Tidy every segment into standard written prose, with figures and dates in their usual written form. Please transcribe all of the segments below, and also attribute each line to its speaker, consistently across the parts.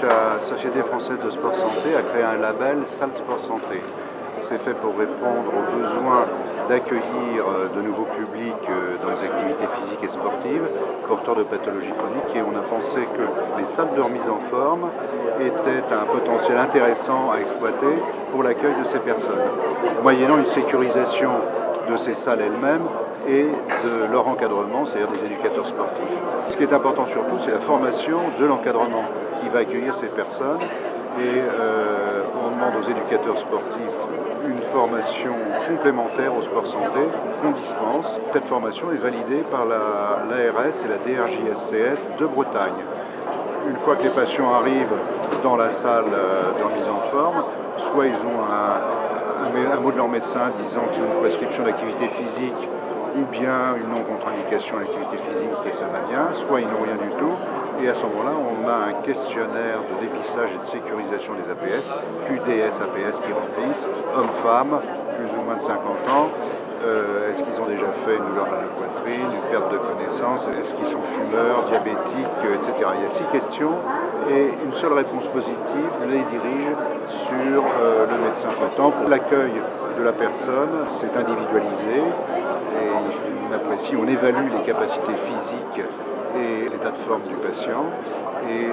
Speaker 1: La Société française de sport santé a créé un label Salle Sport Santé. C'est fait pour répondre aux besoins d'accueillir de nouveaux publics dans les activités physiques et sportives porteurs de pathologies chroniques, et on a pensé que les salles de remise en forme étaient un potentiel intéressant à exploiter pour l'accueil de ces personnes, moyennant une sécurisation de ces salles elles-mêmes et de leur encadrement, c'est-à-dire des éducateurs sportifs. Ce qui est important surtout, c'est la formation de l'encadrement qui va accueillir ces personnes, et on demande aux éducateurs sportifs une formation complémentaire au sport santé qu'on dispense. Cette formation est validée par l'ARS et la DRJSCS de Bretagne. Une fois que les patients arrivent dans la salle de remise en forme, soit ils ont un mot de leur médecin disant qu'ils ont une prescription d'activité physique ou bien une non-contre-indication à l'activité physique et ça va bien, soit ils n'ont rien du tout. Et à ce moment-là, on a un questionnaire de dépistage et de sécurisation des APS, QDS-APS qui remplissent, hommes-femmes, plus ou moins de 50 ans. Est-ce qu'ils ont déjà fait une douleur à la poitrine, une perte de connaissance, est-ce qu'ils sont fumeurs, diabétiques, etc. Il y a 6 questions et une seule réponse positive les dirige sur le médecin traitant. Pour l'accueil de la personne, c'est individualisé et on apprécie, on évalue les capacités physiques et l'état de forme du patient, et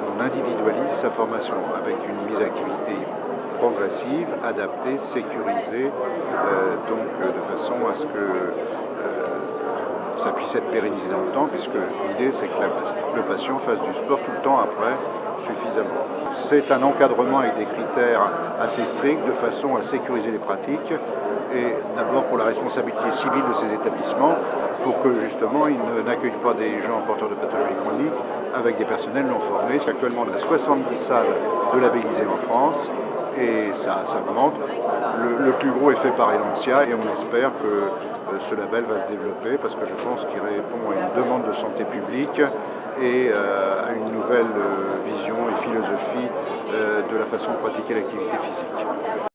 Speaker 1: on individualise sa formation avec une mise à activité progressive, adaptée, sécurisée, de façon à ce que ça puisse être pérennisé dans le temps, puisque l'idée c'est que le patient fasse du sport tout le temps après suffisamment. C'est un encadrement avec des critères assez stricts de façon à sécuriser les pratiques, et d'abord pour la responsabilité civile de ces établissements, pour que justement ils n'accueillent pas des gens porteurs de pathologies chroniques avec des personnels non formés. Actuellement on a 70 salles de labellisées en France et ça augmente. Le plus gros est fait par Elantia et on espère que ce label va se développer parce que je pense qu'il répond à une demande de santé publique et à une nouvelle vision et philosophie de la façon de pratiquer l'activité physique.